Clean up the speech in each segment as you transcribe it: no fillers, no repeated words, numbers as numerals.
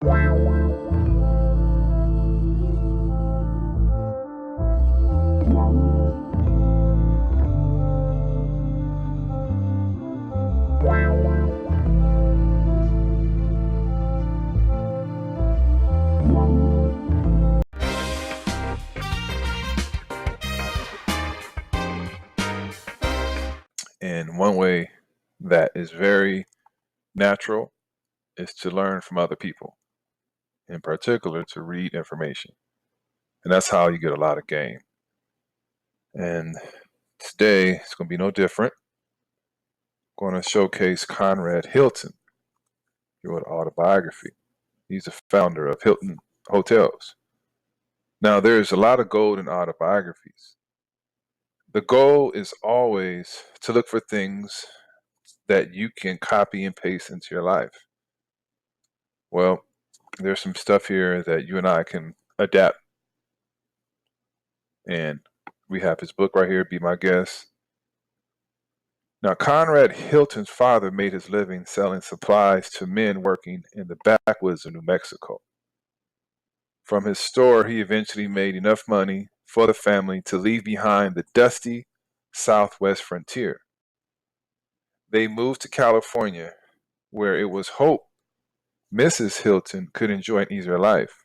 And one way that is very natural is to learn from other people, in particular to read information. And that's how you get a lot of game. And today it's going to be no different. I'm going to showcase Conrad Hilton, he wrote an autobiography. He's the founder of Hilton Hotels. Now, there's a lot of gold in autobiographies. The goal is always to look for things that you can copy and paste into your life. Well, there's some stuff here that you and I can adapt. And we have his book right here, Be My Guest. Now, Conrad Hilton's father made his living selling supplies to men working in the backwoods of New Mexico. From his store, he eventually made enough money for the family to leave behind the dusty southwest frontier. They moved to California, where it was hoped Mrs. Hilton could enjoy an easier life.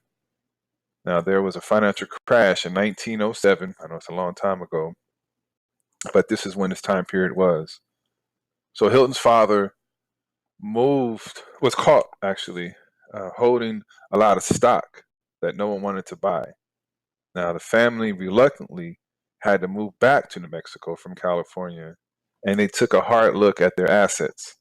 Now, there was a financial crash in 1907. I know it's a long time ago, but this is when this time period was. So Hilton's father was caught actually holding a lot of stock that no one wanted to buy. Now, the family reluctantly had to move back to New Mexico from California, and they took a hard look at their assets.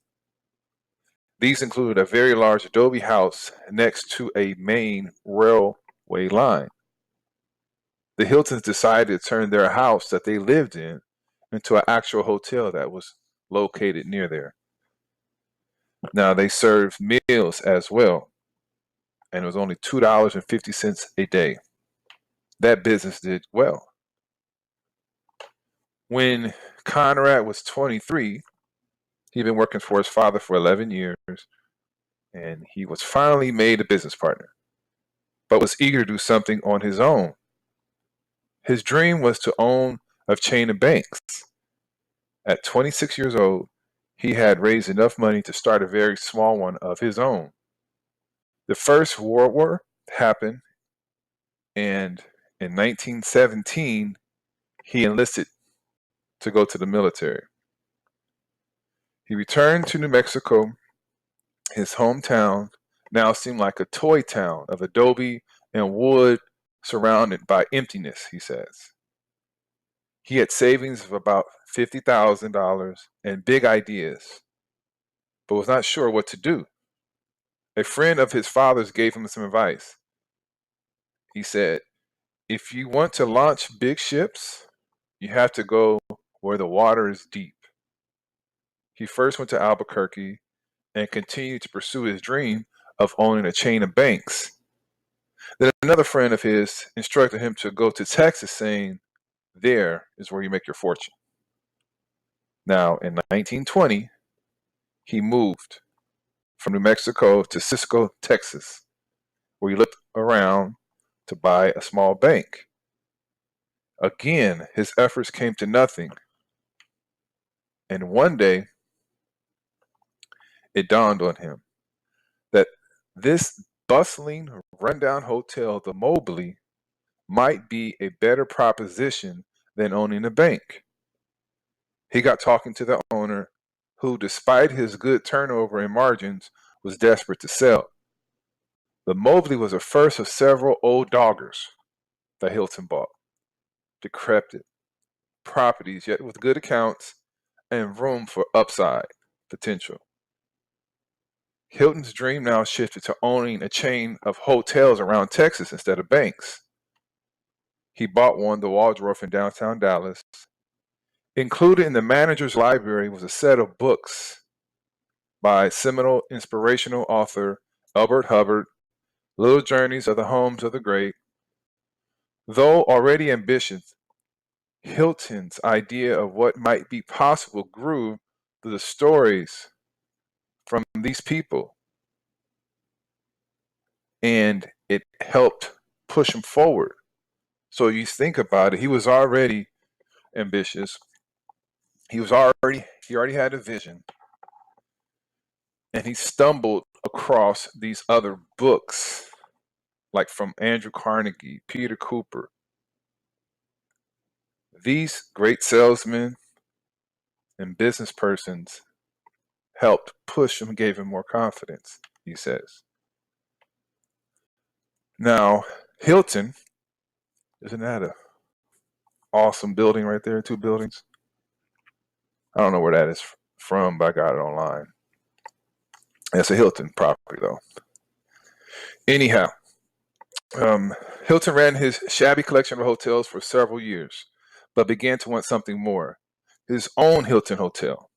These included a very large adobe house next to a main railway line. The Hiltons decided to turn their house that they lived in into an actual hotel that was located near there. Now, they served meals as well, and it was only $2.50 a day. That business did well. When Conrad was 23, he'd been working for his father for 11 years, and he was finally made a business partner, but was eager to do something on his own. His dream was to own a chain of banks. At 26 years old, he had raised enough money to start a very small one of his own. The First World War happened, and in 1917, he enlisted to go to the military. He returned to New Mexico. His hometown now seemed like a toy town of adobe and wood surrounded by emptiness, he says. He had savings of about $50,000 and big ideas, but was not sure what to do. A friend of his father's gave him some advice. He said, if you want to launch big ships, you have to go where the water is deep. He first went to Albuquerque and continued to pursue his dream of owning a chain of banks. Then another friend of his instructed him to go to Texas, saying, there is where you make your fortune. Now, in 1920, he moved from New Mexico to Cisco, Texas, where he looked around to buy a small bank. Again, his efforts came to nothing. And one day, it dawned on him that this bustling, rundown hotel, the Mobley, might be a better proposition than owning a bank. He got talking to the owner, who, despite his good turnover and margins, was desperate to sell. The Mobley was the first of several old doggers that Hilton bought. Decrepit properties, yet with good accounts and room for upside potential. Hilton's dream now shifted to owning a chain of hotels around Texas instead of banks. He bought one, the Waldorf in downtown Dallas. Included in the manager's library was a set of books by seminal inspirational author Albert Hubbard, Little Journeys of the Homes of the Great. Though already ambitious, Hilton's idea of what might be possible grew through the stories from these people. and it helped push him forward. So you think about it, he was already ambitious. He already had a vision, and he stumbled across these other books, like from Andrew Carnegie, Peter Cooper. These great salesmen and business persons helped push him, gave him more confidence, he says. Now, Hilton, isn't that a awesome building right there? Two buildings. I don't know where that is from, but I got it online. It's a Hilton property, though. Anyhow, Hilton ran his shabby collection of hotels for several years, but began to want something more, his own Hilton Hotel.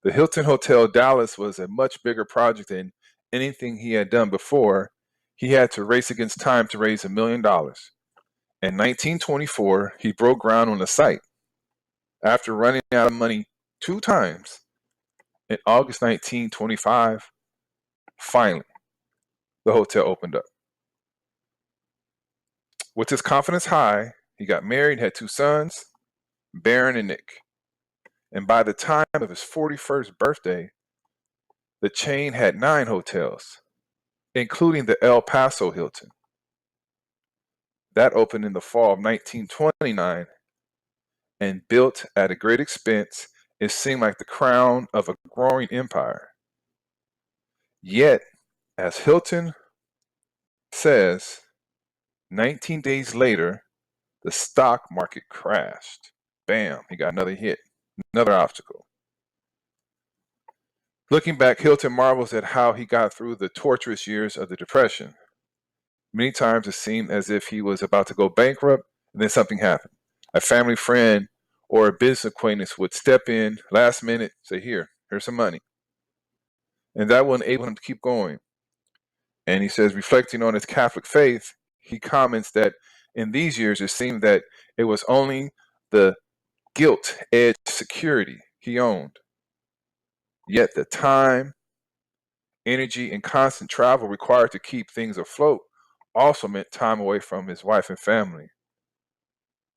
The Hilton Hotel Dallas was a much bigger project than anything he had done before. He had to race against time to raise $1 million. In 1924, he broke ground on the site. After running out of money 2 times, in August 1925, finally, the hotel opened up. With his confidence high, he got married, had 2 sons, Baron and Nick. And by the time of his 41st birthday, the chain had 9 hotels, including the El Paso Hilton. That opened in the fall of 1929 and built at a great expense. It seemed like the crown of a growing empire. Yet, as Hilton says, 19 days later, the stock market crashed. Bam, he got another hit, another obstacle. Looking back, Hilton marvels at how he got through the torturous years of the Depression. Many times it seemed as if he was about to go bankrupt, and then something happened. A family friend or a business acquaintance would step in last minute, say, here's some money. And that would enable him to keep going. And he says, reflecting on his Catholic faith, he comments that in these years, it seemed that it was only the gilt-edged security he owned. Yet the time, energy, and constant travel required to keep things afloat also meant time away from his wife and family.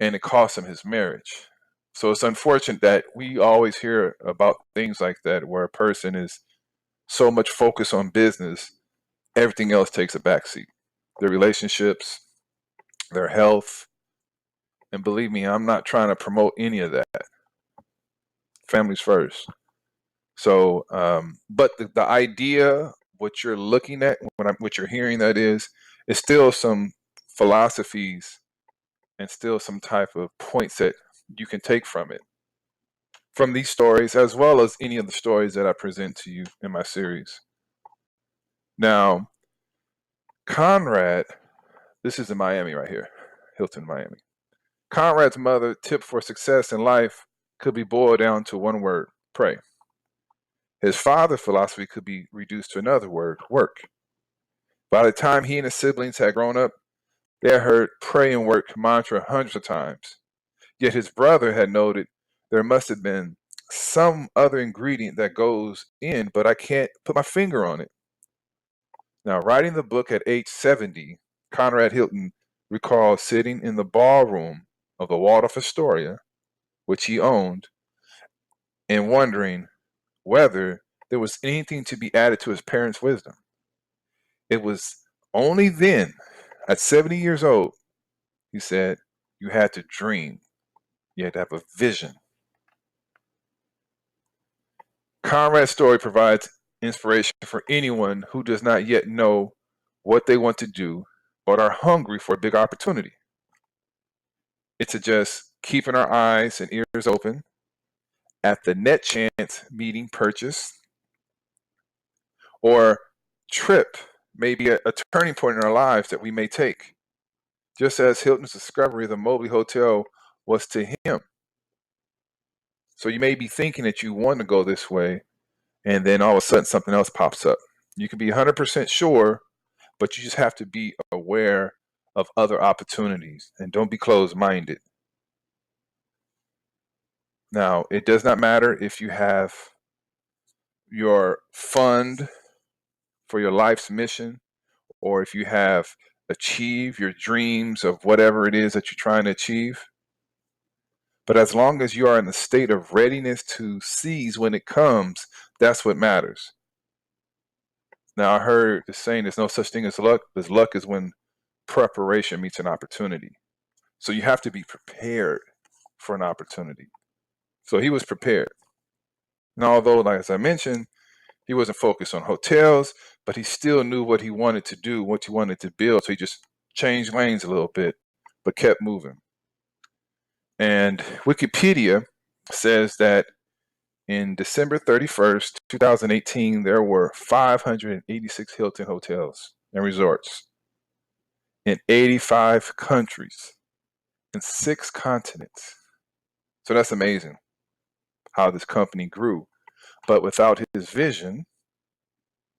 And it cost him his marriage. So it's unfortunate that we always hear about things like that where a person is so much focused on business, everything else takes a backseat. Their relationships, their health. And believe me, I'm not trying to promote any of that. Families first. So, but the idea, what you're looking at, what you're hearing, that is still some philosophies and still some type of points that you can take from it, from these stories, as well as any of the stories that I present to you in my series. Now, Conrad, this is in Miami right here, Hilton, Miami. Conrad's mother tip for success in life could be boiled down to one word: pray. His father's philosophy could be reduced to another word: work. By the time he and his siblings had grown up, they had heard pray and work mantra hundreds of times. Yet his brother had noted there must have been some other ingredient that goes in, but I can't put my finger on it. Now, writing the book at age 70, Conrad Hilton recalls sitting in the ballroom of the Waldorf Astoria, which he owned, and wondering whether there was anything to be added to his parents' wisdom. It was only then, at 70 years old, he said, you had to dream. You had to have a vision. Conrad's story provides inspiration for anyone who does not yet know what they want to do but are hungry for a big opportunity. It suggests keeping our eyes and ears open at the net chance meeting, purchase, or trip may be a turning point in our lives that we may take, just as Hilton's discovery of the Mobley Hotel was to him. So you may be thinking that you want to go this way, and then all of a sudden something else pops up. You can be 100% sure, but you just have to be aware of other opportunities and don't be closed-minded. Now, it does not matter if you have your fund for your life's mission or if you have achieved your dreams of whatever it is that you're trying to achieve. But as long as you are in a state of readiness to seize when it comes, that's what matters. Now, I heard the saying, there's no such thing as luck, because luck is when preparation meets an opportunity. So you have to be prepared for an opportunity. So he was prepared. And although, like as I mentioned, he wasn't focused on hotels, but he still knew what he wanted to do, what he wanted to build. So he just changed lanes a little bit, but kept moving. And Wikipedia says that in December 31st, 2018, there were 586 Hilton hotels and resorts in 85 countries in 6 continents. So that's amazing how this company grew. But without his vision,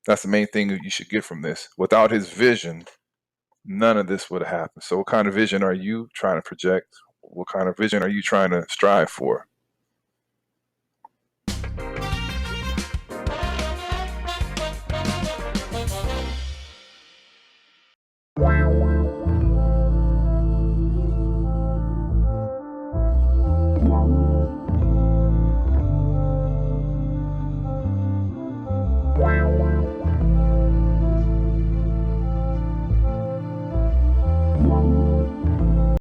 that's the main thing that you should get from this. Without his vision, none of this would have happened. So what kind of vision are you trying to project? What kind of vision are you trying to strive for? Wow.